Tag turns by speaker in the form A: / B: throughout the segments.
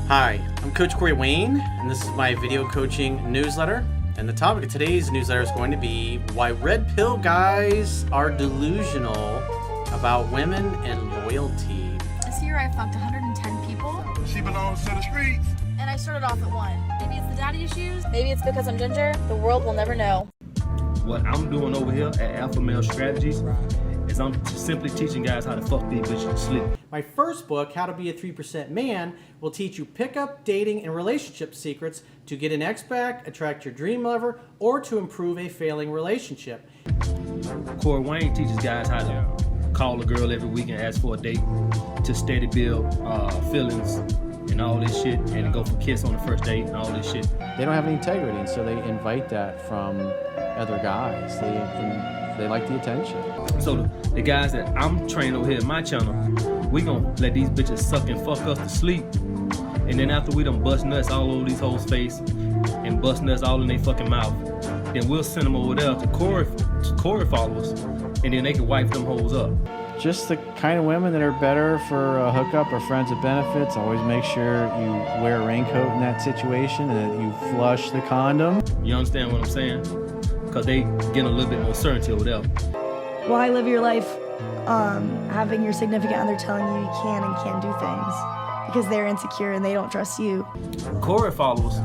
A: Hi, I'm Coach Corey Wayne, and this is my video coaching newsletter. And the topic of today's newsletter is going to be why red pill guys are delusional about women and loyalty.
B: This year I fucked 110 people.
C: She belongs to the streets.
B: And I started off at 1. Maybe it's the daddy issues. Maybe it's because I'm ginger. The world will never know.
D: What I'm doing over here at Alpha Male Strategies is I'm simply teaching guys how to fuck these bitches to sleep.
A: My first book, How to Be a 3% Man, will teach you pickup, dating, and relationship secrets to get an ex back, attract your dream lover, or to improve a failing relationship.
D: Corey Wayne teaches guys how to call a girl every week and ask for a date, to steady build feelings and all this shit, and to go for kiss on the first date and all this shit.
E: They don't have any integrity, and so they invite that from other guys. They like the attention.
D: So the guys that I'm training over here at my channel, we gonna let these bitches suck and fuck us to sleep. And then after we done bust nuts all over these hoes' face and bust nuts all in their fucking mouth, then we'll send them over there to Corey followers, and then they can wipe them hoes up.
E: Just the kind of women that are better for a hookup or friends with benefits. Always make sure you wear a raincoat in that situation and that you flush the condom.
D: You understand what I'm saying? Because they get a little bit more certainty over there.
F: Why live your life having your significant other telling you you can and can't do things because they're insecure and they don't trust you?
D: Corey followers,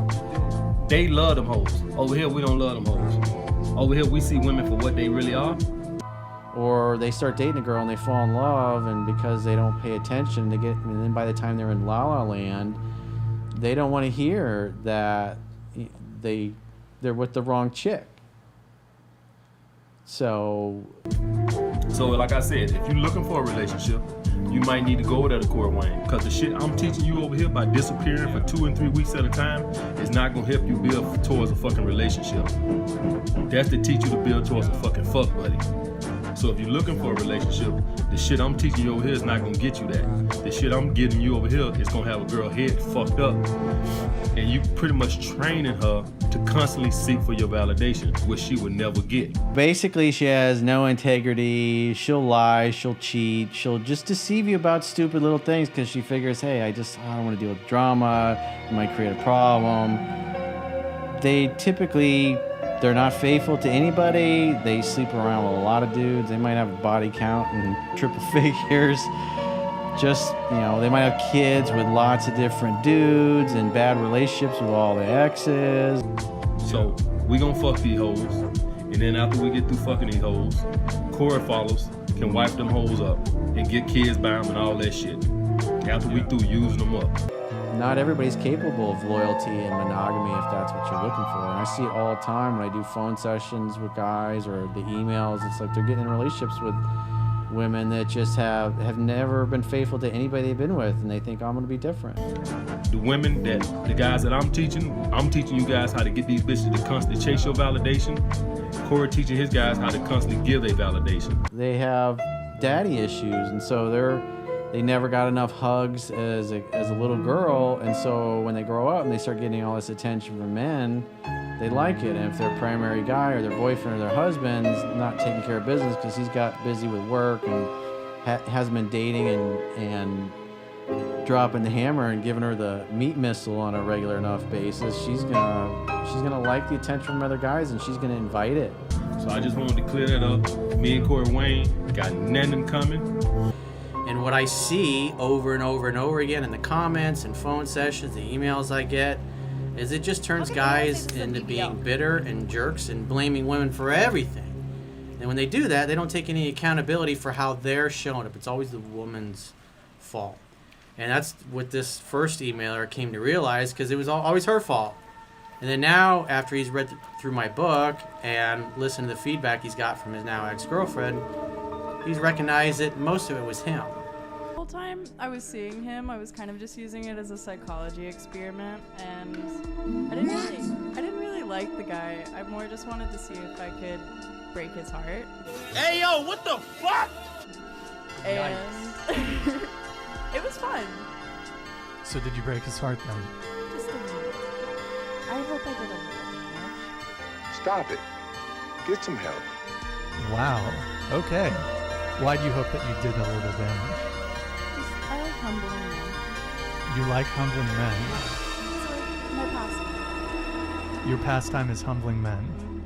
D: they love them hoes. Over here, we don't love them hoes. Over here, we see women for what they really are.
E: Or they start dating a girl and they fall in love, and because they don't pay attention, and then by the time they're in La La Land, they don't want to hear that they're with the wrong chick. So
D: like I said, if you're looking for a relationship, you might need to go over there to Corey Wayne, because the shit I'm teaching you over here by disappearing for 2 and 3 weeks at a time is not gonna help you build towards a fucking relationship. That's to teach you to build towards a fucking fuck buddy. So if you're looking for a relationship, the shit I'm teaching you over here is not gonna get you that. The shit I'm getting you over here is gonna have a girl head fucked up, and you pretty much training her to constantly seek for your validation, which she would never get.
E: basically, she has no integrity. She'll lie, she'll cheat, she'll just deceive you about stupid little things because she figures, hey, I don't want to deal with drama, it might create a problem. They're not faithful to anybody. They sleep around with a lot of dudes. They might have a body count in triple figures. They might have kids with lots of different dudes and bad relationships with all the exes.
D: So we gonna fuck these hoes, and then after we get through fucking these hoes, Corey followers can wipe them hoes up and get kids by them and all that shit. After we through using them up.
E: Not everybody's capable of loyalty and monogamy if that's what you're looking for. And I see it all the time when I do phone sessions with guys or the emails. It's like they're getting in relationships with women that just have never been faithful to anybody they've been with, and they think I'm gonna be different.
D: The guys that I'm teaching you guys how to get these bitches to constantly chase your validation. Corey teaching his guys how to constantly give their validation.
E: They have daddy issues, and so they never got enough hugs as a little girl, and so when they grow up and they start getting all this attention from men, they like it. And if their primary guy or their boyfriend or their husband's not taking care of business because he's got busy with work and hasn't been dating and dropping the hammer and giving her the meat missile on a regular enough basis, she's gonna like the attention from other guys, and she's gonna invite it.
D: So I just wanted to clear that up. Me and Corey Wayne got nothing coming.
A: And what I see over and over and over again in the comments and phone sessions, the emails I get, is it just turns guys into being bitter and jerks and blaming women for everything. And when they do that, they don't take any accountability for how they're showing up. It's always the woman's fault. And that's what this first emailer came to realize, because it was always her fault. And then now, after he's read through my book and listened to the feedback he's got from his now ex-girlfriend, he's recognized that most of it was him.
G: The whole time I was seeing him, I was kind of just using it as a psychology experiment, and I didn't really like the guy. I more just wanted to see if I could break his heart.
C: Hey, yo, what the fuck?
G: And it was fun.
H: So did you break his heart then?
G: Just a little. I hope I did a little damage.
C: Stop it. Get some help.
H: Wow. Okay. Why do you hope that you did a little damage?
G: I like humbling him.
H: You like humbling men.
G: It's like my pastime.
H: Your pastime is humbling men.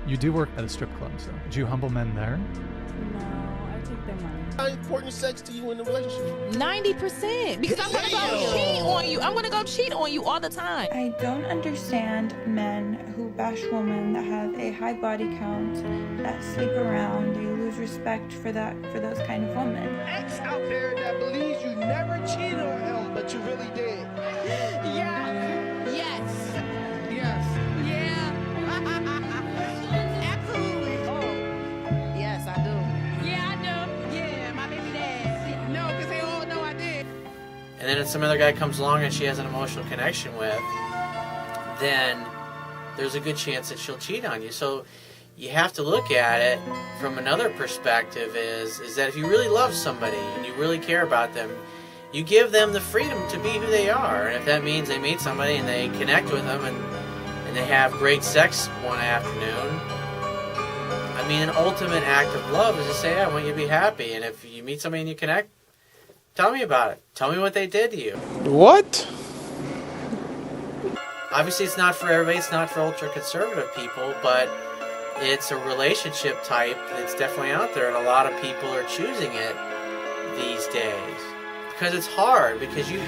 H: You do work at a strip club, so do you humble men there?
G: No, I take their money.
C: How important is sex to you in the relationship?
I: 90%. Because I'm gonna go cheat on you. I'm gonna go cheat on you all the time.
J: I don't understand men who bash women that have a high body count, that sleep around. They lose respect for those kind of women.
C: Ex out there that believes you never cheated on him, but you really did.
I: Yeah. Yes. Yes. Yeah. Absolutely. Oh. Yes, I do. Yeah, I do. Yeah, my baby dad. No, because they all know I did.
A: And then if some other guy comes along and she has an emotional connection with, then there's a good chance that she'll cheat on you. So you have to look at it from another perspective is that if you really love somebody and you really care about them, you give them the freedom to be who they are. And if that means they meet somebody and they connect with them and they have great sex one afternoon, I mean, an ultimate act of love is to say, I want you to be happy. And if you meet somebody and you connect, tell me about it. Tell me what they did to you.
C: What?
A: Obviously, it's not for everybody. It's not for ultra-conservative people, but it's a relationship type that's definitely out there, and a lot of people are choosing it these days. Because it's hard, because you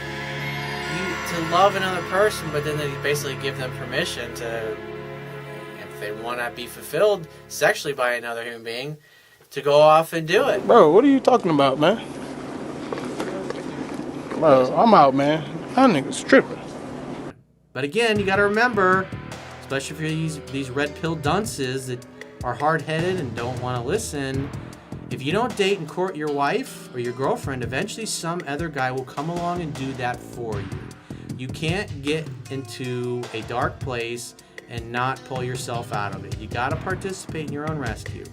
A: to love another person, but then they basically give them permission to, if they want to be fulfilled sexually by another human being, to go off and do it.
C: Bro, what are you talking about, man? Bro, I'm out, man. That nigga's tripping.
A: But again, you got to remember, especially for these red pill dunces that are hard-headed and don't want to listen, if you don't date and court your wife or your girlfriend, eventually some other guy will come along and do that for you. You can't get into a dark place and not pull yourself out of it. You got to participate in your own rescue.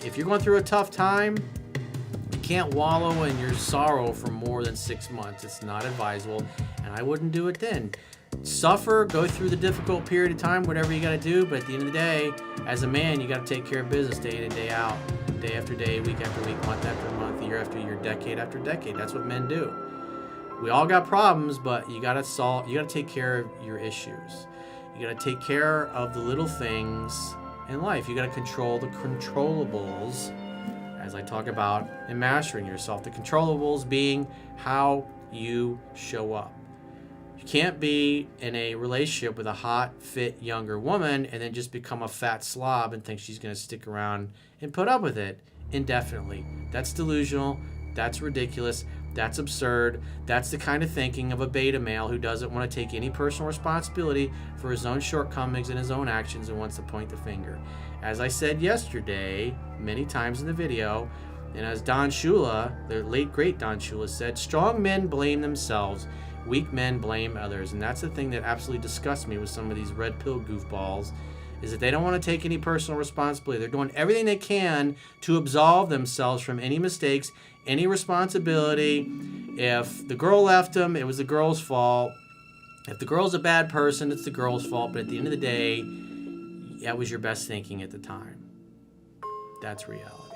A: If you're going through a tough time, you can't wallow in your sorrow for more than 6 months. It's not advisable, and I wouldn't do it then. Suffer, go through the difficult period of time, whatever you got to do, but at the end of the day, as a man, you got to take care of business day in and day out, day after day, week after week, month after month, year after year, decade after decade. That's what men do. We all got problems, but you got to take care of your issues. You got to take care of the little things in life. You got to control the controllables, as I talk about in mastering yourself. The controllables being how you show up. You can't be in a relationship with a hot, fit, younger woman and then just become a fat slob and think she's going to stick around and put up with it indefinitely. That's delusional. That's ridiculous. That's absurd. That's the kind of thinking of a beta male who doesn't want to take any personal responsibility for his own shortcomings and his own actions and wants to point the finger. As I said yesterday, many times in the video, and as Don Shula, the late great Don Shula said, strong men blame themselves, weak men blame others. And that's the thing that absolutely disgusts me with some of these red pill goofballs, is that they don't want to take any personal responsibility. They're doing everything they can to absolve themselves from any mistakes, any responsibility. If the girl left them, it was the girl's fault. If the girl's a bad person, it's the girl's fault. But at the end of the day, that was your best thinking at the time. That's reality.